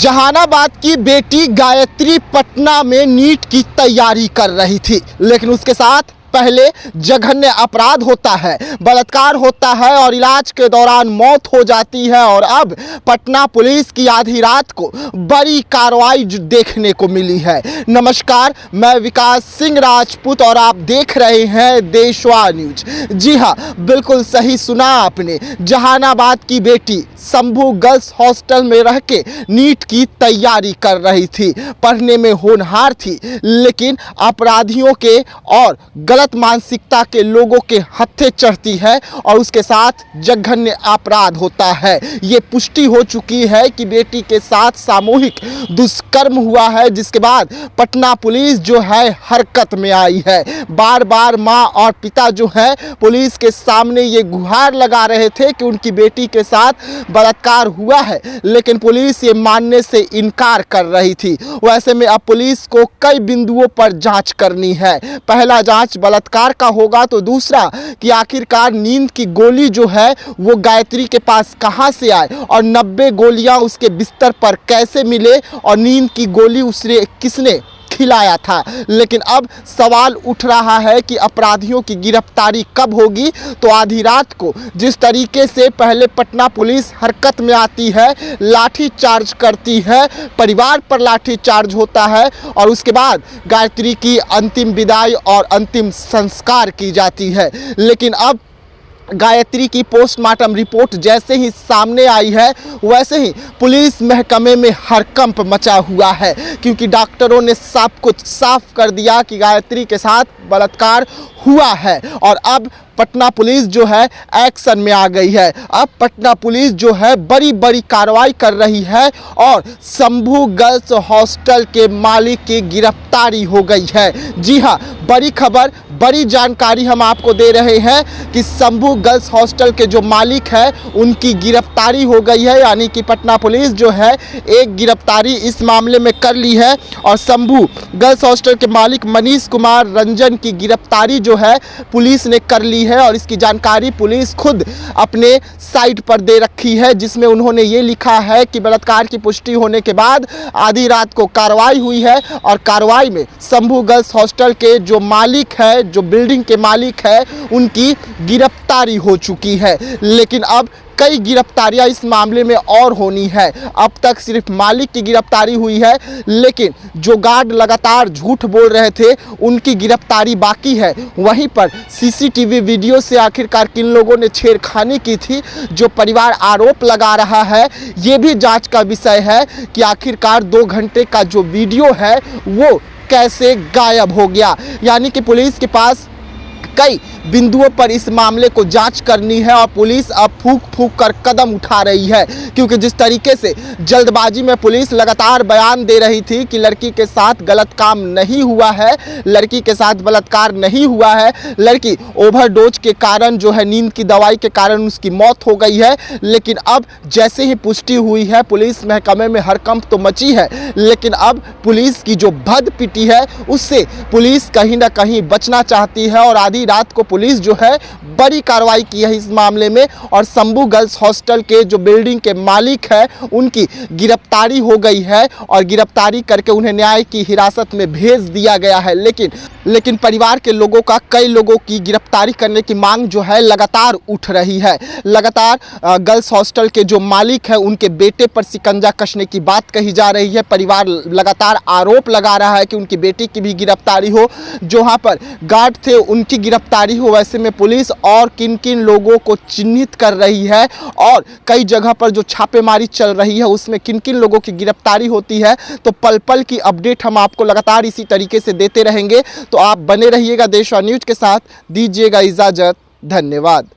जहानाबाद की बेटी गायत्री पटना में नीट की तैयारी कर रही थी, लेकिन उसके साथ पहले जघन्य अपराध होता है, बलात्कार होता है और इलाज के दौरान मौत हो जाती है। और अब पटना पुलिस की आधी रात को बड़ी कार्रवाई देखने को मिली है। नमस्कार, मैं विकास सिंह राजपूत और आप देख रहे हैं देशवा न्यूज। जी हाँ, बिल्कुल सही सुना आपने। जहानाबाद की बेटी शंभू गर्ल्स हॉस्टल में रह के नीट की तैयारी कर रही थी, पढ़ने में होनहार थी, लेकिन अपराधियों के और गलत मानसिकता के लोगों के हत्थे चढ़ती है और उसके साथ जघन्य अपराध होता है। ये पुष्टि हो चुकी है कि बेटी के साथ सामूहिक दुष्कर्म हुआ है, जिसके बाद पटना पुलिस जो है हरकत में आई है। बार बार मां और पिता जो है पुलिस के सामने ये गुहार लगा रहे थे कि उनकी बेटी के साथ बलात्कार हुआ है, लेकिन पुलिस ये मानने से इनकार कर रही थी। वैसे में अब पुलिस को कई बिंदुओं पर जांच करनी है। पहला जांच बलात्कार का होगा, तो दूसरा कि आखिरकार नींद की गोली जो है वो गायत्री के पास कहां से आए और 90 गोलियां उसके बिस्तर पर कैसे मिले और नींद की गोली उसे किसने खिलाया था। लेकिन अब सवाल उठ रहा है कि अपराधियों की गिरफ्तारी कब होगी। तो आधी रात को जिस तरीके से पहले पटना पुलिस हरकत में आती है, लाठी चार्ज करती है, परिवार पर लाठी चार्ज होता है और उसके बाद गायत्री की अंतिम विदाई और अंतिम संस्कार की जाती है। लेकिन अब गायत्री की पोस्टमार्टम रिपोर्ट जैसे ही सामने आई है, वैसे ही पुलिस महकमे में हड़कंप मचा हुआ है, क्योंकि डॉक्टरों ने सब कुछ साफ कर दिया कि गायत्री के साथ बलात्कार हुआ है। और अब पटना पुलिस जो है एक्शन में आ गई है। अब पटना पुलिस जो है बड़ी बड़ी कार्रवाई कर रही है और शंभू गर्ल्स हॉस्टल के मालिक की गिरफ्तारी हो गई है। जी हाँ, बड़ी खबर, बड़ी जानकारी हम आपको दे रहे हैं कि शंभू गर्ल्स हॉस्टल के जो मालिक है उनकी गिरफ्तारी हो गई है। यानी कि पटना पुलिस जो है एक गिरफ्तारी इस मामले में कर ली है और शंभू गर्ल्स हॉस्टल के मालिक मनीष कुमार रंजन की गिरफ्तारी जो है पुलिस ने कर ली है। और इसकी जानकारी पुलिस खुद अपने साइट पर दे रखी है, जिसमें उन्होंने ये लिखा है कि बलात्कार की पुष्टि होने के बाद आधी रात को कार्रवाई हुई है और कार्रवाई में शंभू गर्ल्स हॉस्टल के जो मालिक है, जो बिल्डिंग के मालिक है, उनकी गिरफ्तारी हो चुकी है। लेकिन अब कई गिरफ्तारियां इस मामले में और होनी है। अब तक सिर्फ मालिक की गिरफ्तारी हुई है, लेकिन जो गार्ड लगातार झूठ बोल रहे थे उनकी गिरफ्तारी बाकी है। वहीं पर सीसीटीवी वीडियो से आखिरकार किन लोगों ने छेड़खानी की थी, जो परिवार आरोप लगा रहा है, ये भी जांच का विषय है कि आखिरकार 2 घंटे का जो वीडियो है वो कैसे गायब हो गया। यानी कि पुलिस के पास कई बिंदुओं पर इस मामले को जांच करनी है और पुलिस अब फूंक फूंक कर कदम उठा रही है, क्योंकि जिस तरीके से जल्दबाजी में पुलिस लगातार बयान दे रही थी कि लड़की के साथ गलत काम नहीं हुआ है, लड़की के साथ बलात्कार नहीं हुआ है, लड़की ओवरडोज के कारण जो है नींद की दवाई के कारण उसकी मौत हो गई है। लेकिन अब जैसे ही पुष्टि हुई है, पुलिस महकमे में हड़कंप तो मची है, लेकिन अब पुलिस की जो भद पिटी है उससे पुलिस कहीं ना कहीं बचना चाहती है और आधी रात को पुलिस जो है बड़ी कार्रवाई की है इस मामले में और शंभू गर्ल्स हॉस्टल के जो बिल्डिंग के मालिक है उनकी गिरफ्तारी हो गई है और गिरफ्तारी करके उन्हें न्याय की हिरासत में भेज दिया गया है। लेकिन परिवार के लोगों का कई लोगों की गिरफ्तारी करने की मांग जो है लगातार उठ रही है। लगातार गर्ल्स हॉस्टल के जो मालिक है उनके बेटे पर शिकंजा कसने की बात कही जा रही है। परिवार लगातार आरोप लगा रहा है कि उनकी बेटी की भी गिरफ्तारी हो, जो वहाँ पर गार्ड थे उनकी गिरफ्तारी हो। वैसे में पुलिस और किन किन लोगों को चिन्हित कर रही है और कई जगह पर जो छापेमारी चल रही है उसमें किन किन लोगों की गिरफ्तारी होती है, तो पल पल की अपडेट हम आपको लगातार इसी तरीके से देते रहेंगे। तो आप बने रहिएगा देशवा न्यूज के साथ। दीजिएगा इजाजत। धन्यवाद।